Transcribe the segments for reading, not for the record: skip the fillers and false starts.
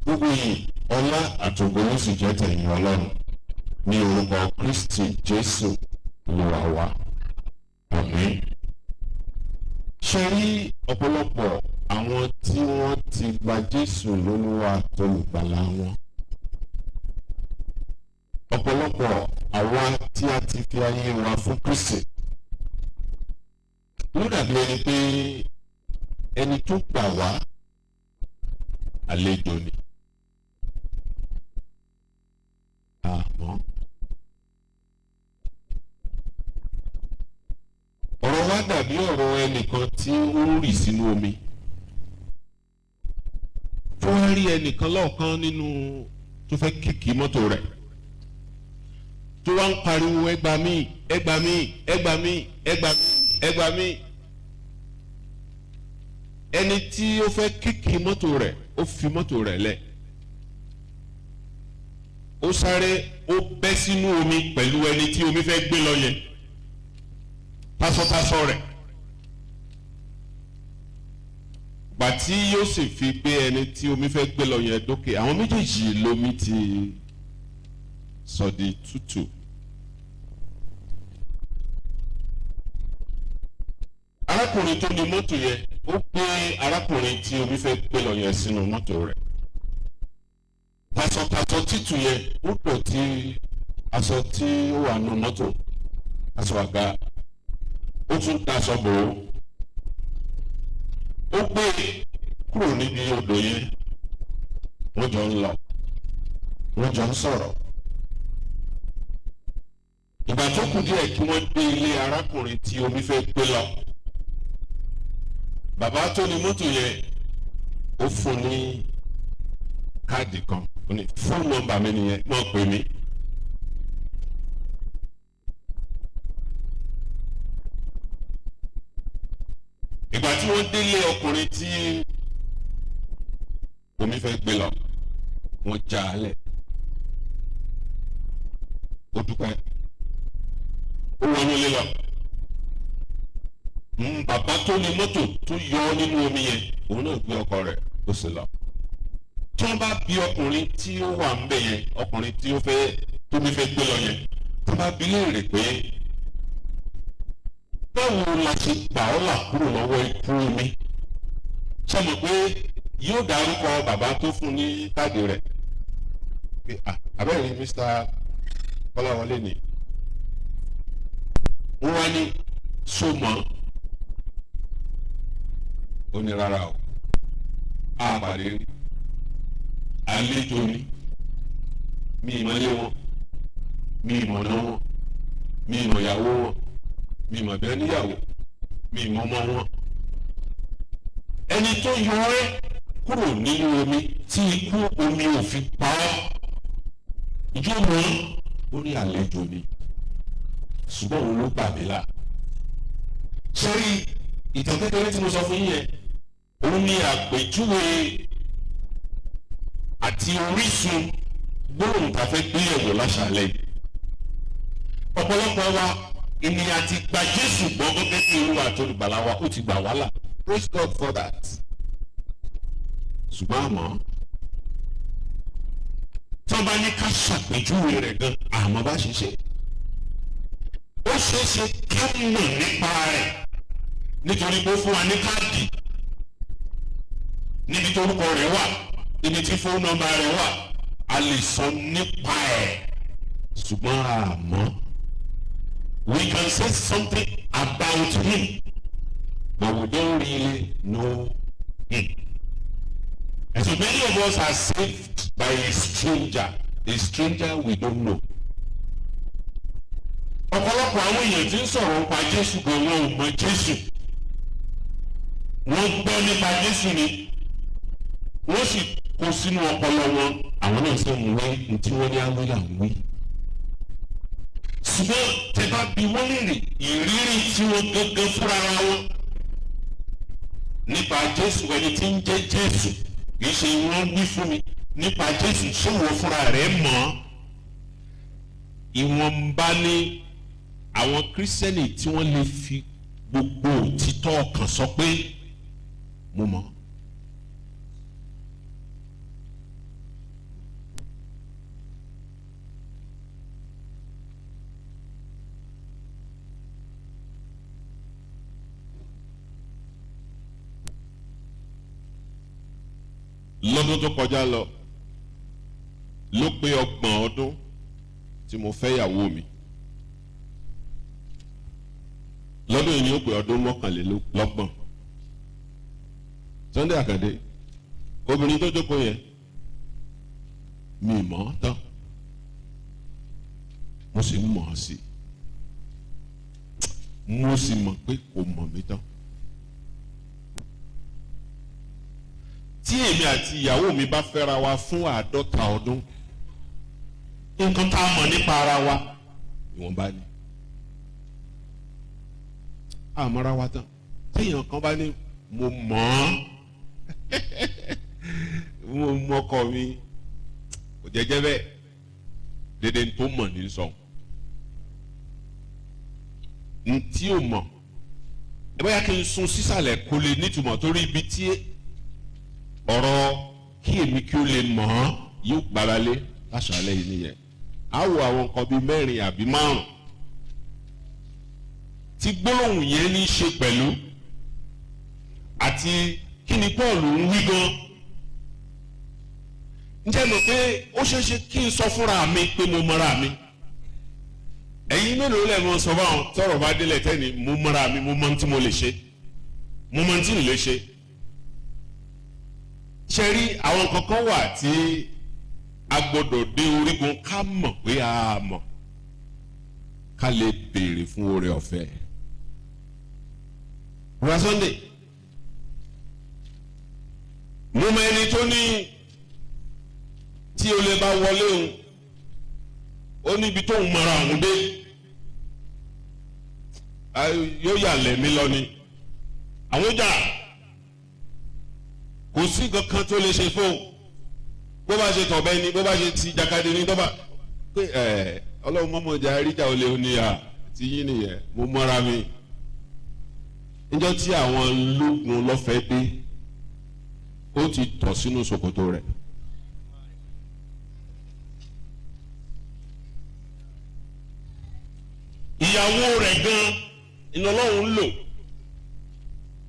gbogbo yìí ọlá àtògo ló sì jẹ́ tẹ̀yìn Ọlọ́run ní orúkọ Kristi Jésù Olúwa wa. Àmín. Ṣé rí ọ̀pọ̀lọpọ̀ àwọn tí wọ́n ti gba Jésù lólúwa tolùgbàlà wọn? Ọ̀pọ̀lọpọ̀ àwa tí a ti fi ayé wa fún Kristi ló dàbí ẹni pé ẹni tó gbà wá àlejò ni. Àmọ́ ọ̀rọ̀ wa dàbí ọ̀rọ̀ ẹnìkan tí ó ń rì sínú omi tó wá rí ẹnìkan lọ́ọ̀kan nínú tó fẹ́ kíkì mọ́tò rẹ̀ tó wá ń pariwo ẹ gbà mí, ẹ gbà mí, ẹ gbà mí, ẹ gbà mí, ẹ gbà mí. Ẹni tí ó fẹ́ kíkì mọ́tò rẹ̀ ó fi mọ́tò rẹ̀ lẹ̀, ó sáré ó bẹ́ sínú omi pẹ̀lú ẹni tí omi fẹ́ gbé lọ yẹn tásọtásọ rẹ̀. Gbà tí yóò sì fi gbé ẹni tí omi fẹ́ gbé lọ yẹn dókè, àwọn méjèèjì lomi ti sọ di tútù. Arákùnrin tó ní mọ́tò yẹn ó gbé arákùnrin tí omi fẹ́ gbé lọ yẹn sínú mọ́tò rẹ̀. Tasọtasọ títù yẹn ó dọ̀tí aṣọ tí ó wà nù mọ́tò, aṣọ àga, ó tún daṣọ bò ó. Ó gbé kúrò níbi odò yẹn, wọ́n jọ ń lọ, wọ́n jọ ń sọ̀rọ̀. Ìgbà tó kù díẹ̀ kí wọ́n dé ilé arákùnrin tí omi fẹ́ gbé lọ, bàbá tó ní mọ́tò yẹn ó fún ní káàdì kan, ó ní fóònù nọ́mbà mi nìyẹn, mọ̀ pé mi. Ìgbà tí wọ́n délé ọkùnrin tí omi fẹ́ gbé lọ, wọ́n já a lẹ̀. Ó dúpẹ́, ó wọnú ilé lọ. Bàbá tó ní mọ́tò tó yọ nínú omi yẹn, òun náà gbé ọkọ rẹ̀ ó sì lọ. Tí wọ́n bá bi ọkùnrin tí ó wà ń bẹ̀ yẹn, ọkùnrin tí ó fẹ́ tómi fẹ́ gbé lọ yẹn, tí wọ́n bá bi léèrè pé báwo la ṣe gbà ọ́ là kúrò lọ́wọ́ ikú omi, ṣé mọ̀ pé yóò dárúkọ bàbá tó fún ní káàdì rẹ̀ pé abẹ́rẹ́ Mr. Kọ́láwọlé ni. Wọ́n wá ní so mọ́, ó ní rárá o, àpàdé rí, àlejò ni, mi ìmọ̀lé wọn, mi ìmọ̀nà wọn, mi ìmọ̀ ìyàwó wọn, mi ìmọ̀ bẹ́ẹ̀ níyàwó, mi ìmọ̀ ọmọ wọn. Ẹni tó yọ ẹ́ kúrò nínú omi tí ikú omi ò fi pa ọ́, ìjọ mọ́ ó ní àlejò ni, ṣùgbọ́n òun ló gbà mí là. Sọ́rí ìtàn kékeré tí mo sọ fún yín yẹn, òun ní àpèjúwe àti orísun gbóhùn tá a fẹ́ gbé yẹ̀wò láṣàlẹ̀ yìí. Ọ̀pọ̀lọpọ̀ wa ènìyàn ti gba Jésù gbọ́ gẹ́gẹ́ bí olúwa àti olùgbàlà wa, ó ti gbà wá là. Praise God for that. Ṣùgbọ́n àmọ́ tí wọ́n bá ní ká ṣàpèjúwe rẹ̀ gan, àmọ́ bá ṣe ṣe. Ó ṣeé ṣe ká mọ̀ nípa rẹ̀ nítorí pé ó fún wa ní káàdì níbi tó orúkọ rẹ̀ wà, níbi tí fóònù nọ́mbà rẹ̀ wà, a lè sọ nípa ẹ̀. Ṣùgbọ́n àmọ́ we can say something about him, but we don't really know him. And so many of us are saved by a stranger we don't know. Ọ̀pọ̀lọpọ̀ àwọn èèyàn tí ń sọ̀rọ̀ nípa Jésù gan wọn ò mọ Jésù. Wọ́n gbọ́ nípa Jésù ni, wọ́n sì kó sínú ọpọlọ wọn, àwọn náà sì ń wé ní tí wọ́n ní àwọn là ń wí. Ṣùgbọ́n tẹ bá bi wọ́n léèrè ìrírí tí wọ́n gángan fúnra wọn nípa Jésù, ẹni tí ń jẹ́ Jésù, kì í ṣe wọ́n wí fún mi nípa Jésù, ṣé wọ́n fúnra rẹ̀ mọ̀? Ìwọ̀nba ni àwọn kírísítẹ́nì tí wọ́n lè fi gbogbo òtítọ́ ọkàn sọ pé mo mọ̀. lọ́dún tó kọjá lọ ló pé 30 ọdún tí mo fẹ́ ìyàwó mi. Lọ́dún yìí ni ó pé ọdún 31. Sunday Akande, obìnrin tó jókòó yẹn mi mọ̀ tán, mo sì ń mọ̀ sí, mo sì mọ̀ pé kò mọ̀ mí tán. Tí èmi àti ìyàwó mi bá fẹ́ra wa fún 50 ọdún, nǹkan tá a mọ̀ nípa ara wa ìwọ̀nba ni. Àmọ́ra wa tán. Téèyàn kan bá ní mo mọ̀ ọ́ mo mọ̀kọ mi, kò jẹ́jẹ́ bẹ́ẹ̀, dédé tó mọ̀ ní sọ. Ntí ò mọ̀ ẹ bóyá kí n sun sísàlẹ̀ kó lè nítumọ̀, torí ibi tí ọ̀rọ̀ kí èmi kí ó lè mọ̀ ọ́ yóò gbáralé láṣàlẹ̀ yìí nìyẹn. Á wo àwọn nǹkan bíi 4 àbí 5 tí gbólóhùn yẹn ní í ṣe pẹ̀lú àti kí ni Paul ń wí gan. Ǹjẹ́ mọ̀ pé ó ṣeéṣe kí n sọ fúnra mi pé mo mọ̀ra mi? Ẹ̀yin mélòó lẹ̀ mọ̀ sọ báwọn tọ́rọ̀ bá délẹ̀ tẹ́ni mo mọ̀ra mi, mo mọ̀ tí mo lè ṣe, mo mọ̀ tí n lè ṣe. Ṣé rí àwọn kankan wà tí a gbọ́dọ̀ dé orígun ká mọ̀ pé a mọ̀ ká lè béèrè fún oore ọ̀fẹ́. Ra Sunday, mo mọ ẹni tó ní tí o lè bá wọlé òun, ó níbi tó ń mọ̀ra òun dé, yóò yà lẹ́mí lọ ni. Àwọn jà kò sí kankan tó lè ṣe fún bó bá ṣe tọ̀bẹ́ ni, bó bá ṣe ti jàkadì ni, tó bá pé Ọlọ́run mọ́mọ́ jà ríjà olè oníyà tí yín nìyẹn, mo mọ́ra mi. Níjọ́ tí àwọn lógun lọ́fẹ̀ẹ́ dé, ó ti tọ̀ sínú ṣòkòtò rẹ̀. Ìyàwó rẹ̀ gan iná Ọlọ́run lò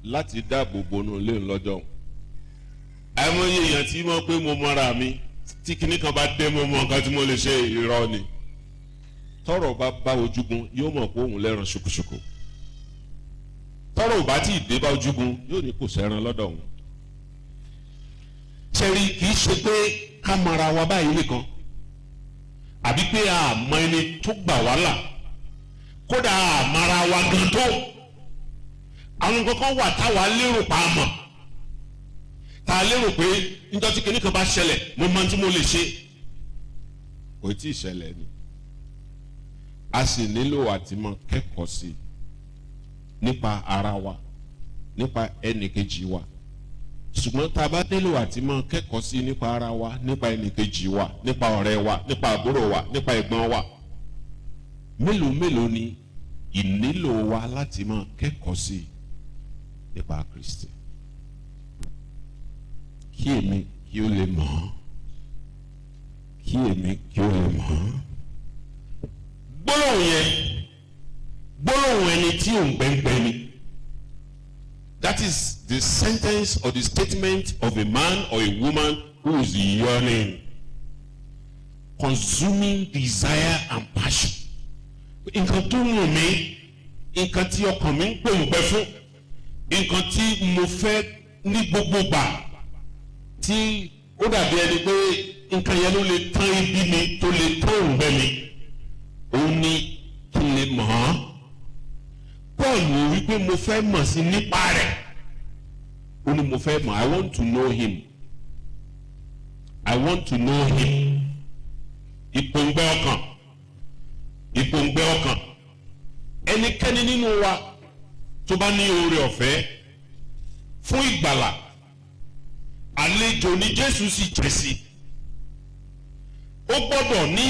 láti dáàbò bo inú ilé lọ́jọ́. Àìmọye èèyàn tí mọ̀ pé mo mọ́ra mi, tí kinní kan bá dé mo mọ̀ nǹkan tí mo lè ṣe, irọ́ ni. Tọ́rọ̀ bá ojúgun yóò mọ̀ pé òun lẹ́ran ṣùkùṣùkù. Tọ́rọ̀ ò bá tí ì dé bá ojúgun yóò ní kò sẹ́ran lọ́dọ̀ òun. Ṣẹ́rí kì í ṣe pé ká mọ̀ra wa báyìí nìkan, àbí pé a mọ ẹni tó gbà wá là, kódà a mọ̀ra wa gan tó. Àwọn kankan wà táwa lérò pa mọ̀, tá a lérò pé níjọ́ tí kinní kan bá ṣẹlẹ̀ mo mọ tí mo lè ṣe, kò tí ì ṣẹlẹ̀ ni. A sì nílò àti mọ̀ kẹ́kọ̀ọ́ sí nípa ara wa, nípa ẹnìkejì wa. Ṣùgbọ́n tá a bá nílò àti mọ̀ kẹ́kọ̀ọ́ sí nípa ara wa, nípa ẹnìkejì wa, nípa ọ̀rẹ́ wa, nípa àbúrò wa, nípa ẹ̀gbọ́n wa, mélòó mélòó ni ìnílò wa láti mọ̀ kẹ́kọ̀ọ́ sí nípa Kristi, kí èmi kí ó lè mọ̀ ọ́, kí èmi kí ó lè mọ̀ ọ́. Gbólóhùn yẹn, gbólóhùn ẹni tí ò ń gbẹ́ngbẹ́ ni. That is the sentence or the statement of a man or a woman who is yearning, consuming desire and passion. Nǹkan tó wù mí, nǹkan tí ọkàn mi ń pòǹgbẹ fún, nǹkan tí mo fẹ́ ní gbogbo gbà, tí ó dàbí ẹni pé nǹkan yẹn ló lè tán ibi mi, tó lè tán òǹgbẹ mi, òun ni kí n lè mọ̀ ọ́. Paul wò wípé mo fẹ́ mọ̀ sí nípa rẹ̀, ó ní mo fẹ́ mọ̀, I want to know him, I want to know him. Ìpòǹgbẹ ọkàn, ìpòǹgbẹ ọkàn. Ẹnikẹ́ni nínú wa tó bá ní oore ọ̀fẹ́ fún ìgbàlà, àlejò ni Jésù sì jẹ́ sí, ó gbọ́dọ̀ ní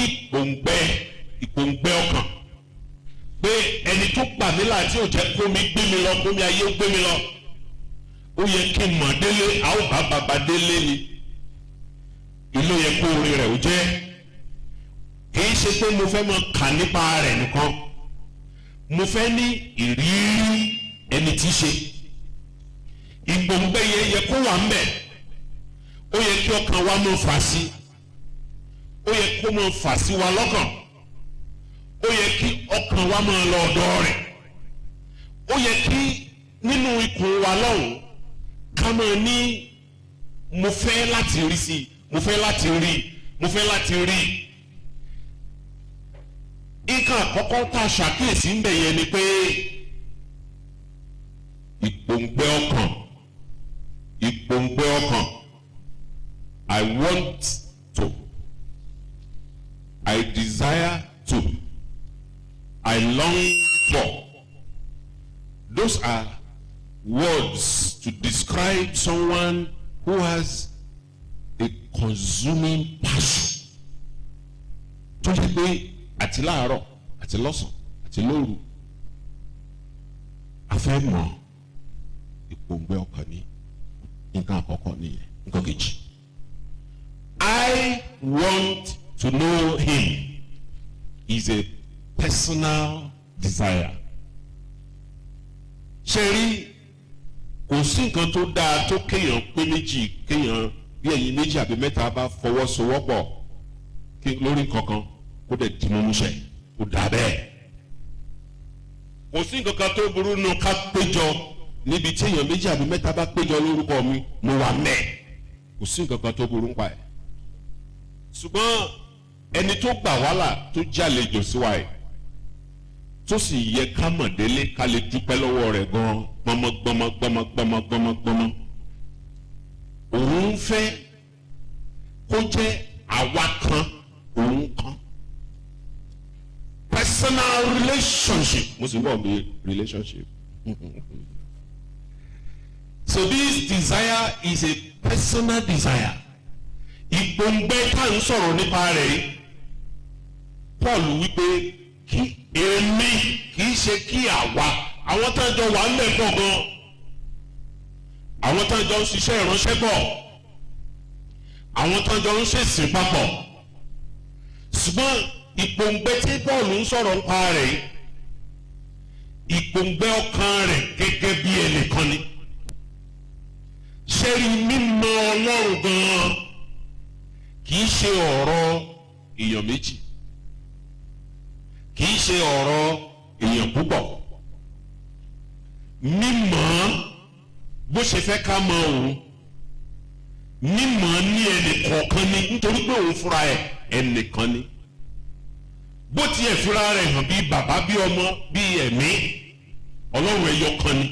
ìpòǹgbẹ ọkàn, pé ẹni tó gbà mí là tí ò jẹ́ kó mi gbé mi lọ, kó mi ayé ó gbé mi lọ, ó yẹ kí n mọ̀ délé, a ó bá bàbá délé ni. Ìlú yẹ kó orí rẹ̀ ó jẹ́, kì í ṣe pé mo fẹ́ mọ̀ kà nípa rẹ̀ nìkan, mo fẹ́ ní ìrírí ẹni tí í ṣe. Ìgbòǹgbẹ yẹ kó wà ńbẹ̀, ó yẹ kí ọkàn wa máa fà sí, ó yẹ kó máa fà sí wa lọ́kàn, ó yẹ kí ọkàn wa máa lọ ọ̀dọ̀ rẹ̀, ó yẹ kí nínú ikùn wa lọ́hùn ká máa ní mo fẹ́ láti rí sí i, mo fẹ́ láti rí i, mo fẹ́ láti rí i. Nǹkan àkọ́kọ́ tá a ṣàkíyèsí ń bẹ̀ yẹn ni pé ìpòǹgbẹ ọkàn, ìpòǹgbẹ ọkàn. I want to, I desire to, I long for. Those are words to describe someone who has a consuming passion. Tó ṣe pé àti láàárọ̀ àti lọ́sàn àti lóru a fẹ́ mọ̀ ìpòǹgbẹ ọkàn ní nǹkan àkọ́kọ́ nìyẹn. Nǹkan kejì, I want to know him is a personal desire. Ṣé rí kò sí nǹkan tó dáa tó kéèyàn pé méjì, kéèyàn bí ẹ̀yin méjì àbí mẹ́ta bá fọwọ́sowọ́pọ̀ lórí kankan kó dẹ̀ di mọ́ múṣẹ́, kó dà bẹ́ẹ̀. Kò sí nǹkan kan tó burú nù ká péjọ níbi tí èèyàn méjì àbí mẹ́ta bá péjọ lórúkọ mi mo wà mẹ́ẹ̀. Kò sí nǹkan kan tó burú ń pa ẹ̀. Ṣùgbọ́n ẹni tó gbà wàhálà tó jàlejò sí wa ẹ̀ tó sì yẹ ká mọ̀ délé ká lè dúpẹ́ lọ́wọ́ rẹ̀ gan-an gbọmọgbọmọ. Òun fẹ́ kó jẹ́ àwa kan òun kan. Personal relationship. Mo sì ń bọ̀ bí relationship. So this desire is a personal desire. Ìpòǹgbẹ tá à ń sọ̀rọ̀ nípa rẹ̀ yìí. Paul wípé kí èmi kì í ṣe kí àwa, àwọn tá à ń jọ wà ń lẹ̀ pọ̀ gan, àwọn tá à ń jọ ń ṣiṣẹ́ ìránṣẹ́ pọ̀, àwọn tá à ń jọ ń ṣèsìn papọ̀. Ṣùgbọ́n ìpòǹgbẹ tí Paul ń sọ̀rọ̀ nípa rẹ̀ yìí, ìpòǹgbẹ ọkàn rẹ̀ gẹ́gẹ́ bí ẹnìkan ni. Ṣé rí mímọ̀ Ọlọ́run gan-an kì í ṣe ọ̀rọ̀ èèyàn méjì, kì í ṣe ọ̀rọ̀ èèyàn púpọ̀. Mímọ̀ bó ṣe fẹ́ ká mọ̀ òun, mímọ̀ ní ẹnìkọ̀ọ̀kan ni, nítorí pé òun fúnra ẹ̀ ẹnìkan ni. Bó tiẹ̀ fúnra rẹ̀ hàn bí bàbá, bí ọmọ, bí ẹ̀mí, Ọlọ́run ẹyọ kan ni.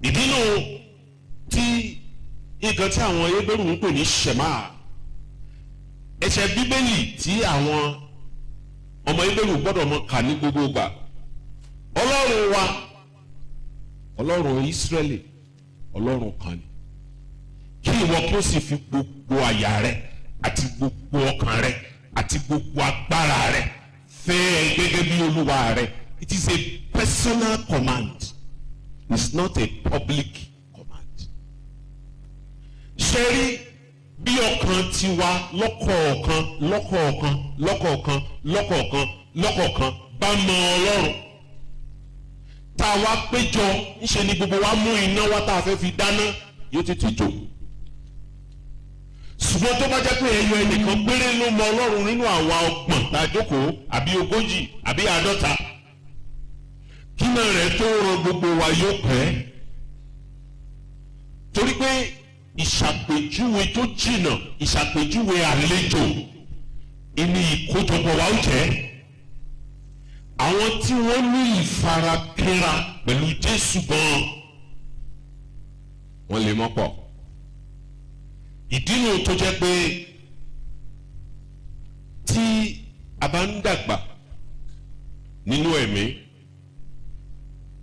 Ìdí náà tí nǹkan tí àwọn Hébérù ń pè ní Shema, ẹsẹ̀ Bíbélì tí àwọn ọmọ Hébérù gbọ́dọ̀ mọ kà ní gbogbo ìgbà. Ọlọ́run wa, Ọlọ́run Ísírẹ́lì, Ọlọ́run kan ni. Kí ìwọ kí ó sì fi gbogbo àyà rẹ àti gbogbo ọkàn rẹ àti gbogbo agbára rẹ fẹ́ gẹ́gẹ́ bí Olúwa rẹ. It is a personal command. It's not a public command. Ṣé rí bí ọkàn tiwa lọ́kọ̀ọ̀kan bá mọ Ọlọ́run, tá a wá péjọ ńṣe ni gbogbo wa mú iná wá tá a fẹ́ fi dáná, yóò tètè jó. Ṣùgbọ́n tó bá jẹ́ pé ẹyọ ẹnìkan péré ló mọ Ọlọ́run nínú àwa 30 tá a jókòó àbí 40 àbí 50, kí náà rẹ̀ tó rọ gbogbo wa yóò pẹ́. Torí pé ìṣàpèjúwe tó jìnnà, ìṣàpèjúwe àlejò ìní ìkójọpọ̀ wa ó jẹ́. Àwọn tí wọ́n ní ìfarakínra pẹ̀lú Jésù gan-an wọ́n lè mọ́ pọ̀. Ìdí nu tó jẹ́ pé tí a bá ń dàgbà nínú ẹ̀mí,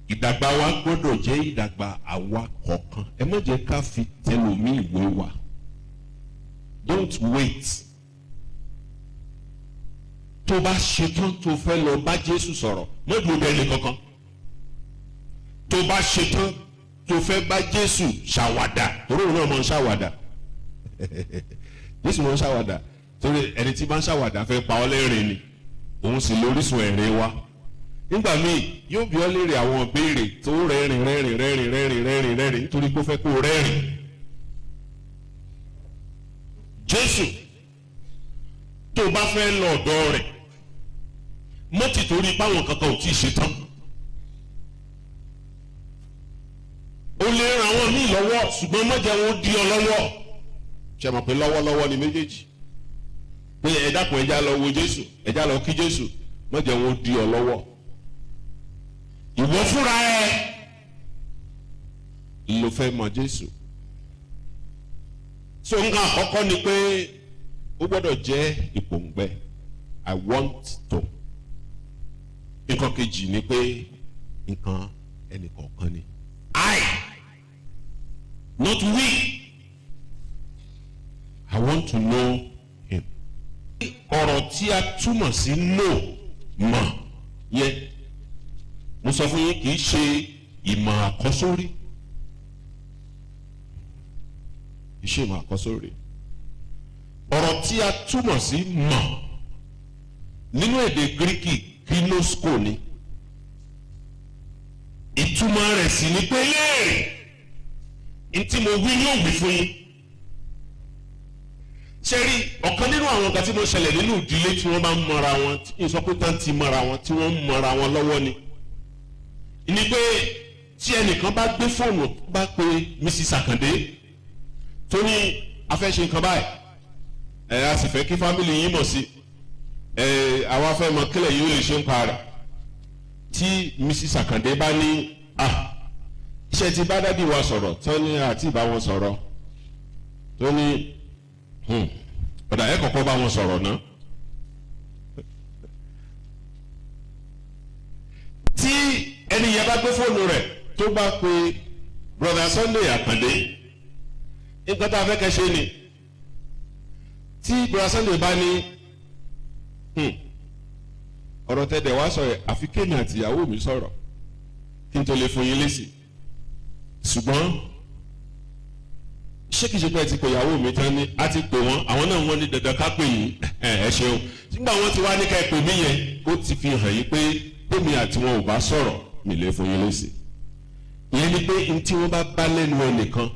ìdàgbà wa gbọ́dọ̀ jẹ́ ìdàgbà àwa kọ̀ọ̀kan. Ẹ má jẹ́ ká fi tẹlòmí ìwé wa. Don't wait. Tó bá ṣetán tó fẹ́ lọ bá Jésù sọ̀rọ̀, má dúró bẹ́ẹ̀ ní kankan. Tó bá ṣetán tó fẹ́ bá Jésù ṣàwàdà, torí òun náà mọ̀ ń ṣàwàdà. Jésù mọ̀ ń ṣàwàdà, torí ẹni tí bá ń ṣàwàdà fẹ́ pa ọ́ lẹ́rìn ni, òun sì lórísun ẹ̀rín wa. Nígbà míì yóò bi ọ́ léèrè àwọn béèrè tó rẹ́rìn nítorí pé ó fẹ́ kó rẹ́rìn. Jésù tó o bá fẹ́ lọ ọ̀dọ̀ rẹ̀ mọ́ ti torí páwọn kankan ò tí ì ṣe tán. o lè ran àwọn míì lọ́wọ́ ṣùgbọ́n má jẹ́ wọn di ọ lọ́wọ́. ṣe mọ̀ pé lọ́wọ́lọ́wọ́ ni méjèèjì pé ẹ dákun ẹja lọ wo Jésù ẹja lọ kí Jésù má jẹ́ wọn di ọ lọ́wọ́. ìwọ fúnra ẹ ló fẹ́ mọ Jésù. so nǹkan àkọ́kọ́ ni pé ó gbọ́dọ̀ jẹ́ ìpòǹgbẹ I want to. nǹkan kejì ni pé nǹkan ẹnìkọ̀ọ̀kan ni I, not we. I want to know him. ọ̀rọ̀ tí a túmọ̀ sí no mọ̀ yẹ mo sọ fún yín kì í ṣe ìmọ̀ àkọ́sórí. Ìṣe ìmọ̀ àkọ́sórí. ọ̀rọ̀ tí a túmọ̀ sí mọ̀ nínú èdè Gíríkì ginosko ni. ìtumọ̀ rẹ̀ sì ni pé léèrè ntí mo wí yóò wí fún yín. ṣé rí ọ̀kan nínú àwọn nǹkan tí mo ṣẹlẹ̀ nínú ìdílé tí wọ́n bá ń mọra wọn ìsọkútà ti mọra wọn tí wọ́n ń mọra wọn lọ́wọ́ ni. ni pé tí ẹnìkan bá gbé fóònù bá pe Mrs. Akande tó ní a fẹ́ ṣe nǹkan báyìí a sì fẹ́ kí fámìlì yín mọ̀ sí àwa fẹ́ mọ kílẹ̀ yìí ó lè ṣe ń pa rẹ̀. tí Mrs. Akande bá ní iṣẹ́ tí bá dádì wa sọ̀rọ̀ tó ní àti ìbá wọn sọ̀rọ̀ tó ní ọ̀dà ẹ̀ kọ̀kọ́ bá wọn sọ̀rọ̀ náà. tí ẹni yẹn bá gbé fóònù rẹ̀ tó bá pe brother Sunday Akande nǹkan tá a fẹ́ kẹ́ ṣe ni tí brother Sunday bá ní ọ̀rọ̀ tẹ́lẹ̀ wá sọ̀rọ̀ àfi kéèmì àti ìyàwó mi sọ̀rọ̀ kí n tó lè fún yín lésì ṣùgbọ́n ṣé kìí ṣe pé ẹ ti pè ìyàwó mi tán ni a ti pè wọ́n àwọn náà wọ́n ní dandan ká pè yín ẹ ṣeun nígbà wọ́n ti wá ní ká ẹ pè mí yẹn ó ti fi hàn yín pé tèmi àti wọn ò bá sọ̀rọ̀ mi lè fún yín lésì ìyẹn ni pé n tí wọ́n bá lẹ́nu ẹnìkan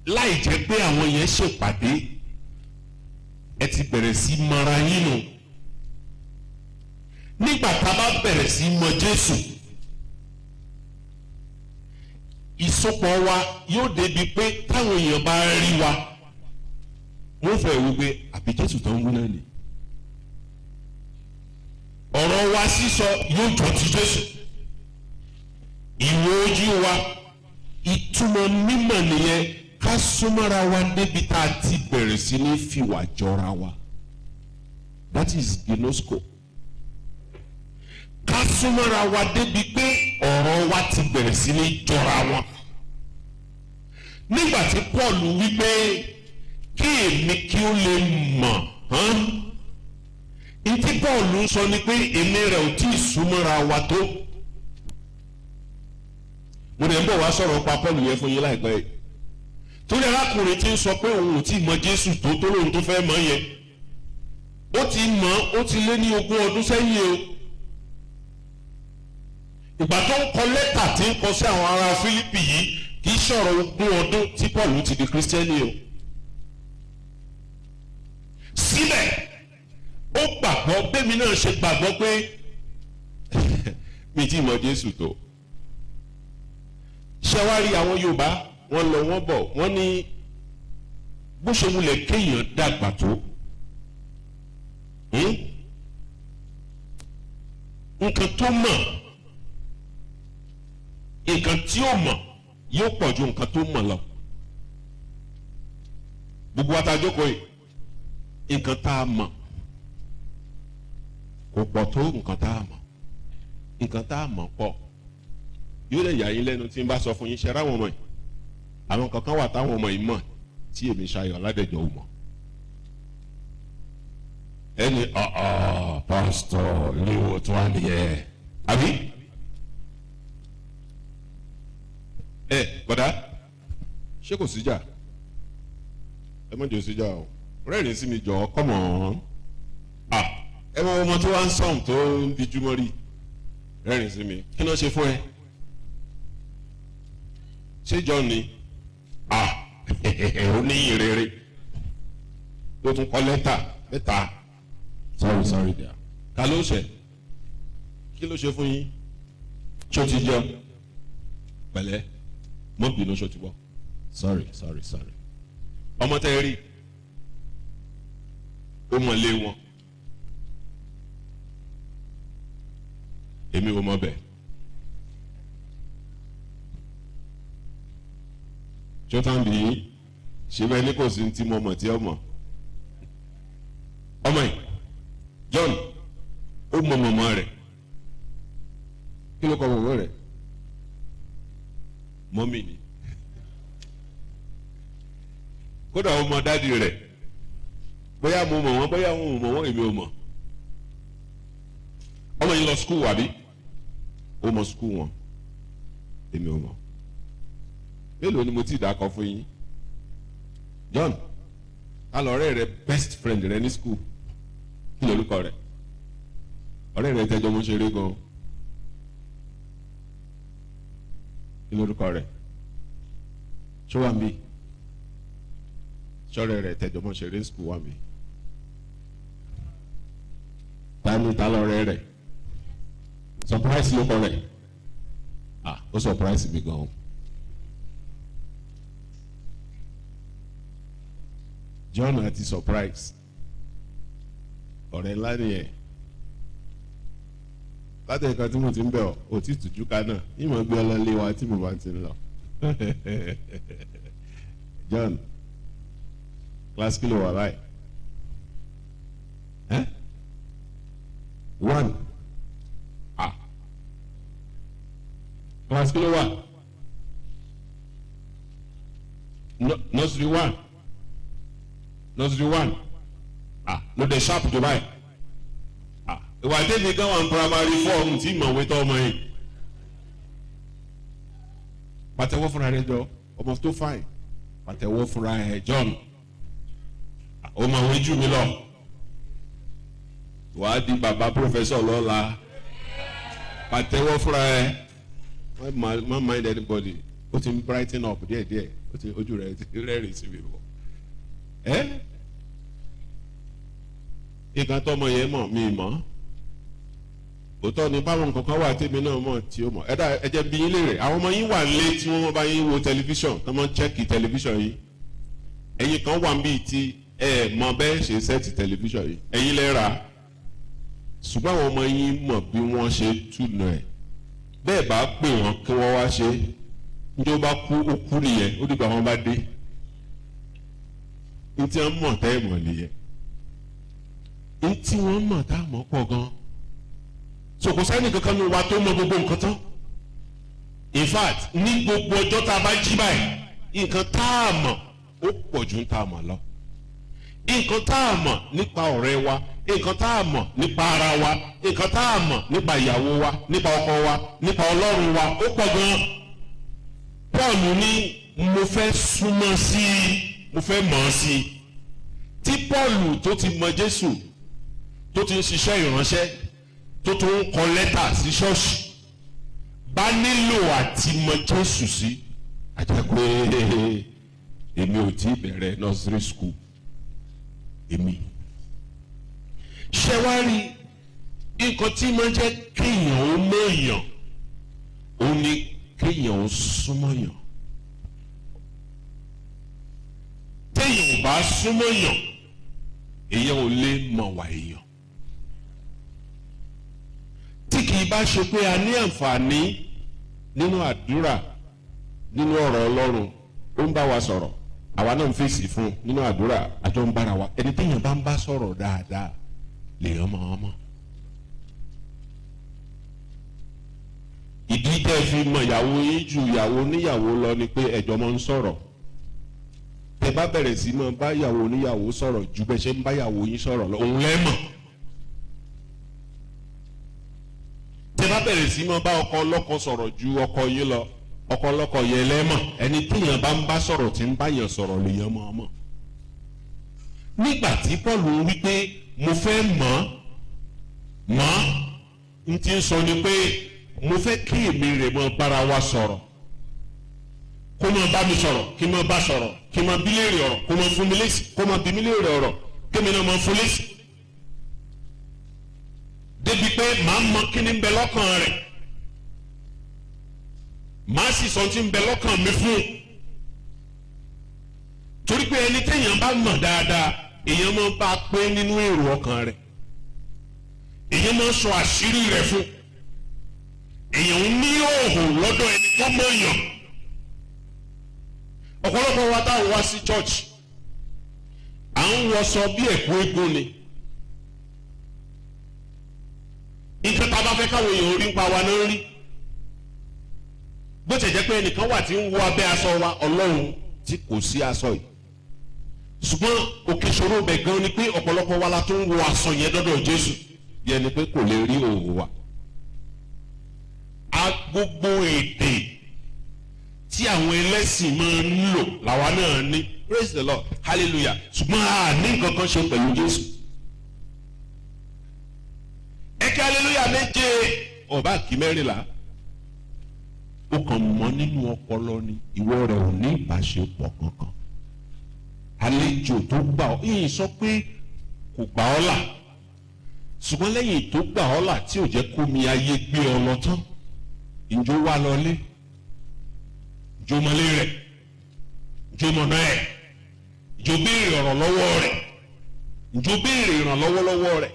láì jẹ́ pé àwọn yẹn ṣèpàdé ẹ ti bẹ̀rẹ̀ sí mara yín nù. nígbà tá a bá bẹ̀rẹ̀ sí mọ Jésù ìsopọ̀ wa yóò débi pé táwọn èèyàn bá rí wa wọ́n fẹ́ wí pé àbí Jésù tó ń wí náà ni. ọ̀rọ̀ wa sísọ yóò jọ ti Jésù. ìwò ojú wa ìtumọ̀ mímọ̀ nìyẹn ká súnmọ́ra wa débi tá a ti bẹ̀rẹ̀ sí ní fìwà jọra wa. that is ginosko. ká súnmọ́ra wa débi pé ọ̀rọ̀ wa ti bẹ̀rẹ̀ sí ní jọra wọn. nígbà tí Paul wí pé kí èmi kí ó lè mọ̀ ntí Paul ń sọ ni pé èmi rẹ̀ ò tí ì súnmọ́ra wa tó. mo dẹ̀ ń bọ̀ wá sọ̀rọ̀ pa Paul yẹn fún yín láìpẹ́ yìí. torí arákùnrin tí ń sọ pé òun ò tí ì mọ Jésù tó lóun tó fẹ́ mọ̀ yẹn ó ti mọ̀ ó ti lé ní 20 ọdún sẹ́yìn o. ìgbà tó ń kọ lẹ́tà tí ń kọ sí àwọn ará Fílípì yìí kì í sọ̀rọ̀ 20 ọdún tí Paul ti di kírísítẹ́nì o. síbẹ̀ ó gbàgbọ́ bẹ́mi náà ṣe gbàgbọ́ pé mi ti mọ Jésù tó. ṣé wàá rí àwọn Yorùbá wọ́n lọ wọ́n bọ̀ wọ́n ní bó ṣe wulẹ̀ kéèyàn dàgbà tó nǹkan tó mọ̀ nǹkan tí ó mọ̀ yóò pọ̀ ju nǹkan tó mọ̀ lọ. gbogbo àtàjókòó yìí nǹkan tá a mọ̀ kò pọ̀ tó nǹkan tá a mọ̀ nǹkan tá a mọ̀ pọ̀. yóò lè yà yín lẹ́nu tí n bá sọ fún yín ṣe ráwọn ọmọ yìí àwọn kankan wà táwọn ọmọ yìí mọ̀ tí èmi Ṣayọ̀ Ọládẹ̀jọ ò mọ̀. ẹni pásítọ̀ ilé wo tó wà nìyẹn àbí. bọ̀dá ṣé kò síjà ẹ mọ̀ jẹ́ síjà o rẹ́rìn sí mi jọ kọ́mọ̀ ẹ mọ ọmọ tó wá ń sọ̀hún tó ń di júmọ́ rí rẹ́rìn sí mi kí náà ṣe fún ẹ ṣé John ni ó ní ìrere tó tún kọ lẹ́tà mẹ́ta sorry there ká ló ṣe kí ló ṣe fún yín ṣó ti jẹun pẹ̀lẹ́ mọ́ bínú ṣó ti bọ̀ sorry ọmọ tẹ́ rí ó mọ̀ lé wọn èmi ò mọ̀ bẹ́ẹ̀ ṣó tán bí yín ṣe bẹ́ẹ̀ ní kò sí tí mo mọ̀ tí ọmọ yìí John ó mọ mọ̀mọ́ rẹ̀ kí ló kọ mọ̀mọ́ rẹ̀ mọ́mì ni kódà ó mọ dádì rẹ̀ bóyá mo mọ̀ wọ́n bóyá wọn ò mọ̀ wọ́n èmi ò mọ̀ ọmọ yìí lọ skul àbí ó mọ skul wọn èmi ò mọ̀ mélòó ni mo ti dàkọ fún yín John alọ̀rẹ́ rẹ best friend rẹ ní skul kí lorúkọ rẹ̀ ọ̀rẹ́ rẹ tẹ́jọ́ mo ṣeré gan kí lorúkọ rẹ̀ ṣó wà mí ṣọ́rẹ́ rẹ tẹ́jọ́ mo ṣeré ní skul wà mí ta lọ̀rẹ́ rẹ̀ surprise ló kọ rẹ̀ ó surprise mi gan. John àti surprise ọ̀rẹ́ ńlá nìyẹn láti ẹ̀ka tí mo ti ń bẹ̀ ọ́ tí tùjú ká náà ìmọ̀ gbé ọlọ́lé wa tí mo bá ti ń lọ John class kilo wà báyìí 1 class kilo wà nursery 1 nursery 1 no dey sharp to buy ìwà tẹ́lẹ̀ gan wà ní primary 4 tí ìmọ̀ wẹ́tọ́ ọmọ yìí pàtẹ́wọ́ fúnra rẹ̀ jọ ọmọ tó fine pàtẹ́wọ́ fúnra ẹ̀ John ó máa wé jù mí lọ wàá di bàbá professor lọ́la pàtẹ́wọ́ fúnra ẹ̀ má mind anybody ó ti ń brighten up díẹ̀díẹ̀ ó ti ojú rẹ̀ ti rẹ́rìn sí mi bọ̀ ìkan tọmọ yẹn mọ̀ mi mọ̀ òótọ́ ni báwọn nǹkan kan wà tèmi náà mọ̀ tí ó mọ̀ ẹ jẹ́ bí yín léèrè àwọn ọmọ yín wà nílé tí wọ́n bá yín wo tẹlifíṣàn tó máa ń chẹ́kì tẹlifíṣàn yìí ẹ̀yin kan wà níbí tí ẹ mọ̀ bẹ́ẹ̀ ṣe sẹ́ẹ̀tì tẹlifíṣàn yìí ẹ̀yin lẹ́ rà ṣùgbọ́n àwọn ọmọ yín mọ̀ bí wọ́n ṣe túnú ẹ̀ bẹ́ẹ̀ bá pè wọ́n kí wọ́n wá ṣe ní ó bá kú ó kú nìyẹn ó dìgbà wọn bá dé ní tí wọ́n mọ̀ tẹ́ ẹ̀ mọ̀ nìyẹn ní tí wọ́n mọ̀ tá a mọ̀ pọ̀ gan so kò sẹ́ni kankan ní wa tó mọ̀ gbogbo nǹkan tán in fact ní gbogbo ọjọ́ tá a bá jí báyìí nǹkan tá a mọ̀ ó pọ̀ ju tá a mọ̀ lọ nǹkan tá a mọ̀ nípa ọ̀rẹ́ wa nǹkan tá a mọ̀ nípa ara wa nǹkan tá a mọ̀ nípa ìyàwó wa nípa ọkọ wa nípa Ọlọ́run wa ó pọ̀ gan Paul ní mo fẹ́ súnmọ́ sí i mo fẹ́ mọ̀ ọ́ sí i tí Paul tó ti mọ̀ Jésù tó ti ń ṣiṣẹ́ ìránṣẹ́ tó tún ń kọ lẹ́tà sí ṣọ́ọ̀ṣì bá nílò àti mọ̀ Jésù sí àti pé èmi ò tí bẹ̀rẹ̀ nursery school èmi ṣe wá rí nǹkan tí máa ń jẹ́ kéèyàn ó mọ̀ èèyàn ó ní kéèyàn ó súnmọ́ èèyàn téèyàn ò bá súnmọ́ èèyàn èèyàn ò lè mọ̀ wá èèyàn tí kì í bá ṣe pé a ní àǹfààní nínú àdúrà nínú ọ̀rọ̀ Ọlọ́run ó ń bá wa sọ̀rọ̀ àwa náà ń fèsì fún nínú àdúrà àjọ ń bára wa ẹni téèyàn bá ń bá sọ̀rọ̀ dáadáa lèèyàn máa mọ̀. ìdí tẹ́ fi mọ ìyàwó yín ju ìyàwó oníyàwó lọ ni pé ẹjọ́ máa ń sọ̀rọ̀ tẹ́ bá bẹ̀rẹ̀ sí máa bá ìyàwó oníyàwó sọ̀rọ̀ ju bẹ́ẹ̀ ṣe ń bá ìyàwó yín sọ̀rọ̀ lọ òun lẹ́mọ̀. tẹ́ bá bẹ̀rẹ̀ sí máa bá ọkọ ọlọ́kọ sọ̀rọ̀ ju ọkọ yín lọ ọkọ ọlọ́kọ yẹn lẹ́mọ̀ ẹni téèyàn bá ń bá sọ̀rọ̀ tí ń bá yàn sọ̀rọ̀ lèèyàn máa mọ̀. nígbà tí Paul wí pé mo fẹ́ mọ̀ n ti sọ ni pé mo fẹ́ kí èmi rẹ̀ mọ bára wa sọ̀rọ̀ kó mọ bá mi sọ̀rọ̀ kí mọ bá sọ̀rọ̀ kí mọ bí léèrè ọ̀rọ̀ kó mọ fún mi lésì kó mọ bí mi léèrè ọ̀rọ̀ kémi náà máa fún lésì débi pé màá mọ kí ni ń bẹ lọ́kàn rẹ̀ màá sì sọ tí ń bẹ lọ́kàn mi fún un torí pé ẹni téèyàn bá mọ̀ dáadáa èèyàn máa bá a pé nínú èrò ọkàn rẹ̀ èèyàn máa sọ àṣírí rẹ̀ fún èèyàn ń ní òòhùn lọ́dọ̀ ẹni tó mọ̀ yàn ọ̀pọ̀lọpọ̀ wa táwọn wá sí church à ń wọṣọ bí ẹ̀kú eégún ni nǹkan tá a bá fẹ́ káwọn èèyàn orí ń pa wa náà rí bó ti jẹ́ pé ẹnìkan wà tí ń wọ abẹ́ aṣọ wa ọlọ́run tí kò sí aṣọ yìí ṣùgbọ́n òkè ìṣòro bẹ̀ gan ni pé ọ̀pọ̀lọpọ̀ wa la tó ń wọ aṣọ yẹn dọ́dọ̀ Jésù yẹn ni pé kò lè rí òwò wa a gbogbo èdè tí àwọn ẹlẹ́sìn máa ń lò làwa náà ní praise the Lord hallelujah ṣùgbọ́n a ní nǹkan kan ṣe pẹ̀lú Jésù ẹ̀kẹ́ hallelujah méje ọba kì mẹ́rìnlá ó kàn mọ́ nínú ọpọlọ ni ìwọ rẹ̀ ò ní ìbáṣepọ̀ kankan àlejò tó gbà ọ́ yìí sọ pé kò gbà ọ́ là ṣùgbọ́n lẹ́yìn tó gbà ọ́ là tí ò jẹ́ kó mi ayé gbé ọ lọ tán ìjó wà lọlé ìjó mọ́lé rẹ̀ ìjó mọ̀nà ẹ̀ ìjó béèrè ọ̀rọ̀ lọ́wọ́ rẹ̀ ìjó béèrè ìrànlọ́wọ́ lọ́wọ́ rẹ̀.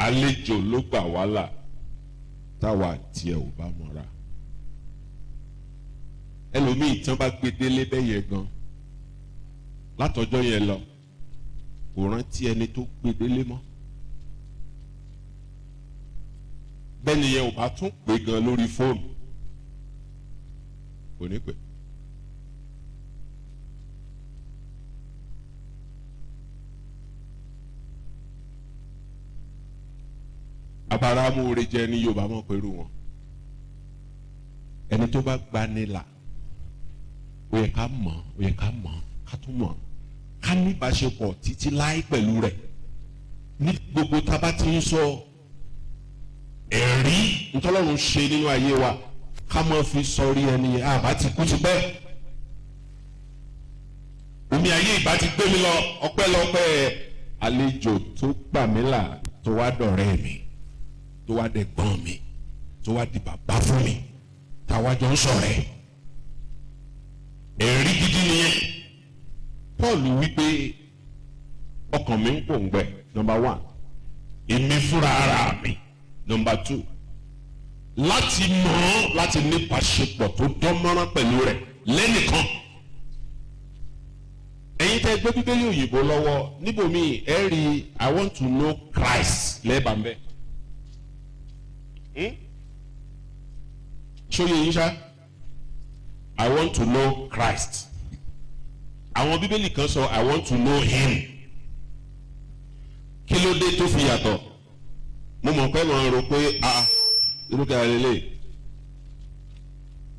àlejò ló gbà wá là táwa tiẹ̀ ò bá mọ́ra ẹlòmíì tí wọ́n bá gbé délé bẹ́yẹ gan látọjọ́ yẹn lọ kò rántí ẹni tó gbé délé mọ́ bẹ́ẹ̀ni yẹn ò bá tún pè gan lórí fóònù kò ní pè. abáramúre jẹ́ ní Yorùbá mọ̀ pẹ̀lú wọn ẹni tó bá gbani là ó yẹ ká mọ̀ ó yẹ ká mọ̀ ká tún mọ̀ ká ní ìbáṣepọ̀ títí láì pẹ̀lú rẹ̀ ní gbogbo tá a bá ti ń sọ ẹ̀rí ntọ́lọ́run ṣe nínú ayé wa ká mọ̀ fi sọrí ẹni àbá ti kú ti pẹ́ omi ayé ìbá ti gbé mi lọ ọpẹ́lọpẹ́ àlejò tó gbà mí là tó wá dọ̀rẹ́ mi tó wá dẹ̀gbọ́n mi tó wá di bàbá fún mi táwa jọ ń ṣọ̀rẹ́ ẹ̀rí gidi nìyẹn Paul wípé ọkàn mi ń pòǹgbẹ number 1 èmi fúnra ara mi number 2 láti mọ̀ ọ́ láti ní ìbáṣepọ̀ tó dánmọ́rán pẹ̀lú rẹ̀ lẹ́nìkan ẹ̀yin tẹ́ gbé bíbélì òyìnbó lọ́wọ́ níbòmí ẹ rí I want to know Christ lẹ́ẹ̀bà mbẹ́ ṣóyè yín ṣá I want to know Christ àwọn bíbélì kan sọ I want to know him kí ló dé tó fi yàtọ̀ mo mọ̀ pé mo ń rò pé irú kí a lè lè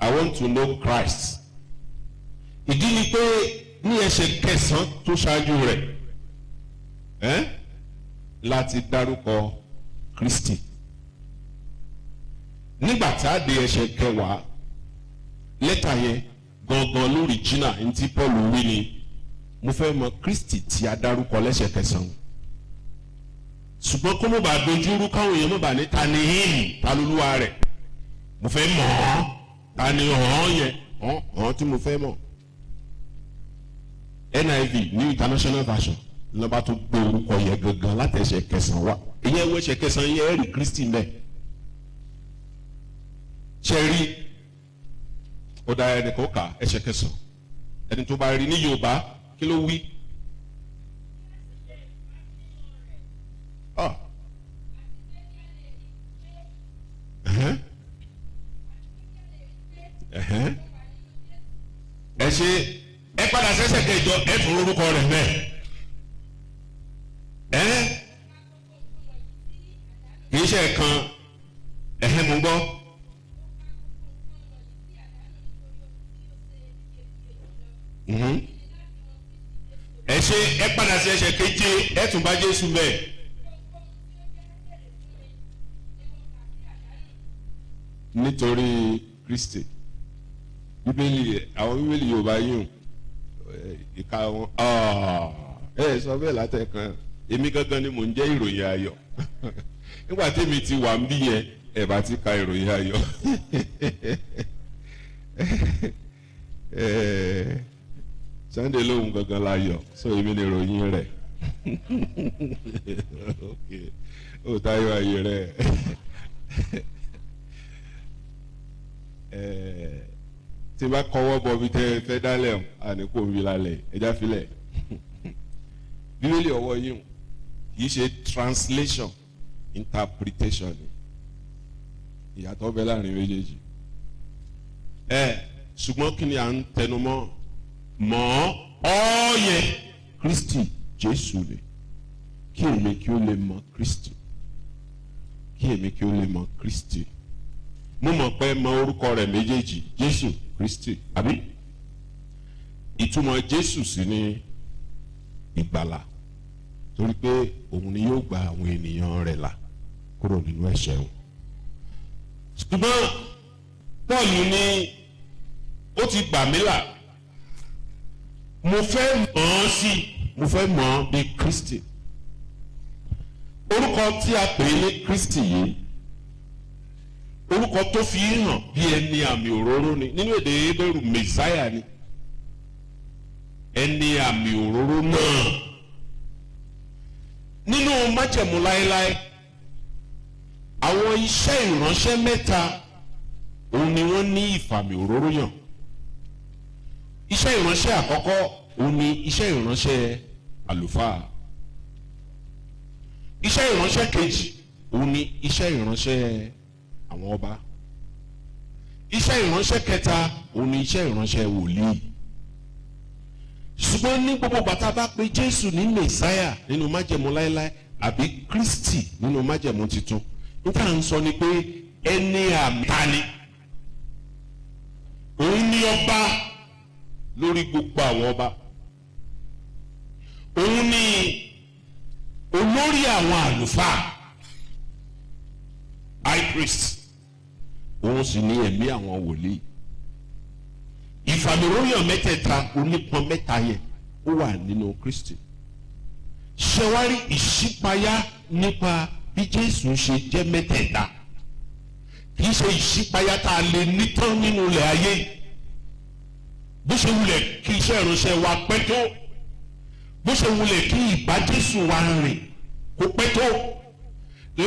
I want to know Christ ìdí ni pé ní ẹsẹ̀ kẹsàn-án tó ṣáájú rẹ̀ láti dárúkọ Kristi nígbà tá a dé ẹsẹ̀ kẹwàá lẹ́tà yẹn gangan lórí jìnnà ntí Paul wí ni mo fẹ́ mọ̀ Kristi tí a dárúkọ lẹ́sẹ̀ kẹsàn-án ṣùgbọ́n kó mo bá dojúrú káwọn èèyàn mo bá ní ta ni hìn ta lolúwa rẹ̀ mo fẹ́ mọ̀ ọ́ ta ni hàn yẹn hàn tí mo fẹ́ mọ̀. NIV New International Version lọ́ba tó gbé orúkọ yẹn gangan láti ẹsẹ̀ kẹsàn-án wá ìyẹn wo ẹsẹ̀ kẹsàn-án yẹn ẹ̀rí Kristi mẹ́ ṣe rí ọ̀dà ẹnìkan kà ẹsẹ̀ kẹsàn-án ẹni tó bá rí ní Yorùbá kí ló wí. ẹ ṣe ẹ padà sẹ́sẹ̀ kẹjọ ẹ fún orúkọ rẹ̀ mẹ́ kì í ṣe kan mo gbọ́ ẹ ṣe ẹ padà sí ẹsẹ̀ keje ẹ tún bá Jésù mẹ́ nítorí Kristi. Bíbélì àwọn bíbélì Yorùbá yìí ìka wọn sọ bẹ́ẹ̀ látẹ̀kan èmi gangan ni mò ń jẹ́ ìròyìn ayọ̀ nígbà tí èmi ti wà ń bí yẹn ẹ bá ti ka ìròyìn ayọ̀ Sunday lóhùn gangan láyọ̀ so èmi ni ìròyìn rẹ̀ ó táyọ̀ ayé rẹ̀ tí bá kọwọ́ bọ̀ bí tẹ́ fẹ́ dálẹ̀ àníkó mi lálẹ́ ẹja filẹ̀ bíbélì ọwọ́ yìí kì í ṣe translation interpretation ni ìyàtọ̀ bẹ láàrin méjèèjì ṣùgbọ́n kí ni à ń tẹnumọ́ mọ́ ọ̀yẹ Kristi Jésù ni kí èmi kí ó lè mọ̀ Kristi kí èmi kí ó lè mọ̀ Kristi mo mọ̀ pé mọ orúkọ rẹ̀ méjèèjì Jésù Kristi àbí ìtumọ̀ Jésù sí ní ìgbàlà torí pé òun ni yóò gba àwọn ènìyàn rẹ̀ là kúrò nínú ẹ̀ṣẹ̀ wọn. ṣùgbọ́n Pọ́ọ̀lù ní ó ti gbà mí là mo fẹ́ mọ̀ ọ́ sí mo fẹ́ mọ̀ ọ́ bí Kristi orúkọ tí a pè ní Kristi yìí orúkọ tó fi hàn bí ẹni àmì òróró ni nínú èdè Hébérù Mèsáyà ni ẹni àmì òróró náà nínú májẹ̀mú láéláé àwọn iṣẹ́ ìránṣẹ́ mẹ́ta òun ni wọ́n ní ìfàmì òróró yàn iṣẹ́ ìránṣẹ́ àkọ́kọ́ òun ni iṣẹ́ ìránṣẹ́ àlùfáà iṣẹ́ ìránṣẹ́ kejì òun ni iṣẹ́ ìránṣẹ́ àwọn ọba iṣẹ́ ìránṣẹ́ kẹta òun ni iṣẹ́ ìránṣẹ́ wòlíì ṣùgbọ́n ní gbogbo bàtà bá pe Jésù ní Mèsáyà nínú májẹ̀mú láéláé àbí Kristi nínú májẹ̀mú titun níta ń sọ ni pé ẹni àmì tani òun ni ọba lórí gbogbo àwọn ọba òun ni olórí àwọn àlùfáà high priest òun sì ní ẹ̀mí àwọn wòlíì ìfàmìróyàn mẹ́tẹ̀ẹ̀ta onípọn mẹ́ta yẹn ó wà nínú Kristi ṣẹwárí ìṣípayá nípa bí Jésù ṣe jẹ́ mẹ́tẹ̀ẹ̀ta kì í ṣe ìṣípayá tá a lè ní tán nínú ilẹ̀ ayé bó ṣe wulẹ̀ kí iṣẹ́ ìránṣẹ́ wa pẹ́ tó bó ṣe wulẹ̀ kí ìbá Jésù wa rìn kó pẹ́ tó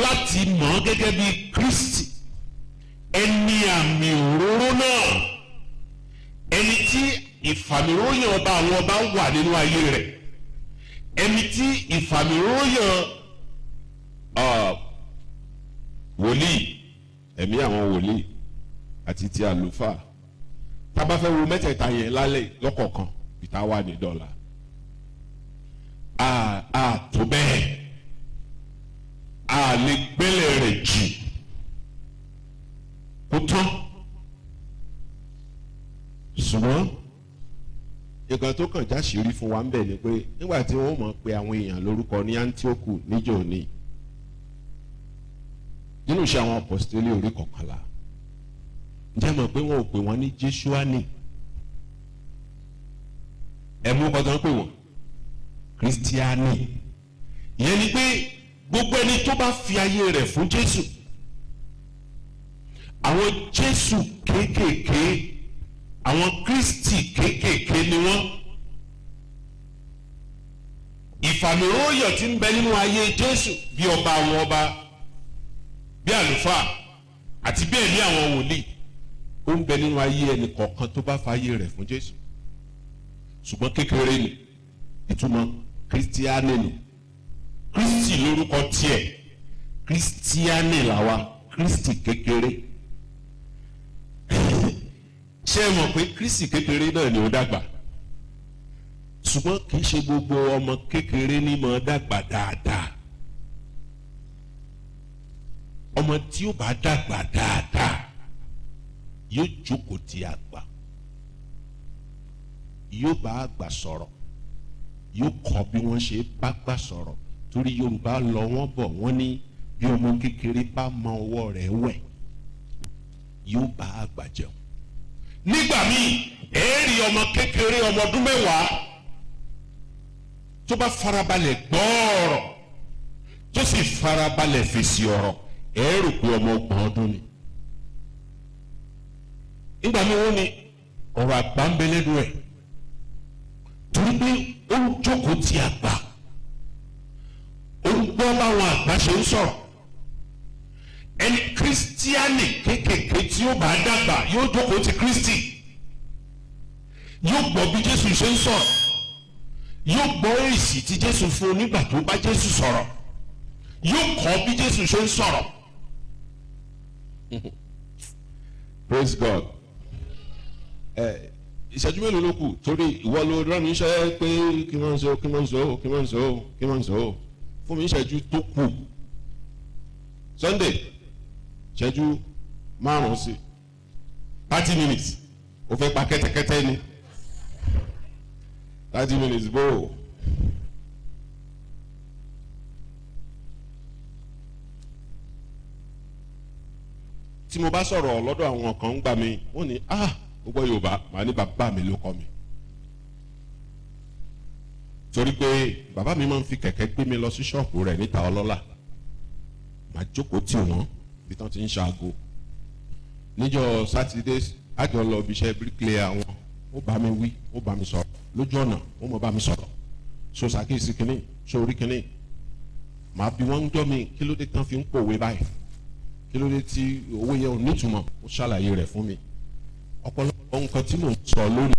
láti mọ̀ ọ́ gẹ́gẹ́ bí Kristi ẹni àmì òróró náà ẹni tí ìfàmìróyàn ọba àwọn ọba wà nínú ayé rẹ̀ ẹni tí ìfàmìróyàn wòlíì ẹ̀mí àwọn wòlíì àti ti àlùfáà tá bá fẹ́ wo mẹ́tẹ̀ẹ̀ta yẹn lálẹ́ lọ́kọ̀ọ̀kan ìta wà ní dọ́là tó bẹ́ẹ̀ a lè gbẹ́lẹ̀ rẹ̀ jù kó tán ṣùgbọ́n nǹkan tó kàn jáṣìírí fún wa ń bẹ̀ ni pé nígbà tí wọ́n mọ̀ pé àwọn èèyàn lórúkọ ní Áńtíókù níjọ́ ní nínú iṣẹ́ àwọn apọ́sítélì orí 11 ǹjẹ́ mọ̀ pé wọ́n ò pè wọ́n ní Jésúánì ẹ̀mú kọ́tàn pè wọ́n Kírísítíánì ìyẹn ni pé gbogbo ẹni tó bá fi ayé rẹ̀ fún Jésù àwọn Jésù kéékèèké àwọn Kristi kéékèèké ni wọ́n ìfàmìróyàn tí ń bẹ nínú ayé Jésù bí ọba àwọn ọba bí àlùfáà àti bí ẹ̀mí àwọn wòlíì ó ń bẹ nínú ayé ẹnì kọ̀ọ̀kan tó bá fa ayé rẹ̀ fún Jésù ṣùgbọ́n kékeré ni ìtumọ̀ Kírísítíánì ni Kristi lórúkọ tiẹ̀ Kírísítíánì làwa Kristi kékeré ṣé ẹ mọ̀ pé Kristi kékeré náà ni ó dàgbà ṣùgbọ́n kì í ṣe gbogbo ọmọ kékeré ní máa dàgbà dáadáa ọmọ tí ó bá dàgbà dáadáa yóò jókòó ti àgbà yóò bá àgbà sọ̀rọ̀ yóò kọ́ bí wọ́n ṣe bá gbà sọ̀rọ̀ torí Yorùbá lọ wọ́n bọ̀ wọ́n ní bí ọmọ kékeré bá mọ ọwọ́ rẹ̀ wẹ̀ yóò bá àgbà jẹun. nígbà míì èèrì ọmọ kékeré ọmọ ọdún 10 tó bá farabalẹ̀ gbọ́ọ̀rọ̀ tó sì farabalẹ̀ fèsì ọ̀rọ̀ èèrò pé ọmọ 30 ọdún ni. nígbà míì wọ́n ní ọ̀rọ̀ àgbà ń bẹ lẹ́nu ẹ̀ torí pé ó ń jókòó ti àgbà ó ń gbọ́ báwọn àgbà ṣe ń sọ̀rọ̀. ẹni kírísítíánì kékèké tí ó bá dàgbà yóò jókòó ti kírísítì yóò gbọ́ bí Jésù ṣe ń sọ̀rọ̀ yóò gbọ́ èsì tí Jésù fún un nígbà tó bá Jésù sọ̀rọ̀ yóò kọ́ bí Jésù ṣe ń sọ̀rọ̀. Praise God. Ìṣẹ́jú mélòó ló kù torí ìwọ ló rán mi iṣẹ́ pé kí wọ́n sọ fún mi ìṣẹ́jú tó kù. Sunday ìṣẹ́jú 5 sí 30 minutes ó fẹ́ pa kẹ́tẹ́kẹ́tẹ́ ni 30 minutes bó. tí mo bá sọ̀rọ̀ lọ́dọ̀ àwọn kan ń gbà mí wọ́n ní gbogbo Yorùbá màá ní bàbá mi ló kọ́ mi torí pé bàbá mi máa ń fi kẹ̀kẹ́ gbé mi lọ sí ṣọ́ọ̀bù rẹ̀ níta ọlọ́lá màá jókòó tì wọ́n bí tán ti ń ṣaago níjọ́ sátidé àjọ lọ bí iṣẹ́ bíríkìlẹ̀ àwọn ó bá mi wí ó bá mi sọ̀rọ̀ lójú ọ̀nà ó mọ̀ bá mi sọ̀rọ̀ so ṣàkíyèsí kínní so orí kínní màá bí wọ́n ń jọ́ mi kí ló dé tán fi ń pòwe báyìí kí ló dé tí owó yẹn ò nítumọ̀ ó ṣàlàyé rẹ̀ fún mi ọ̀pọ̀lọpọ̀ nǹkan tí mò ń sọ lónìí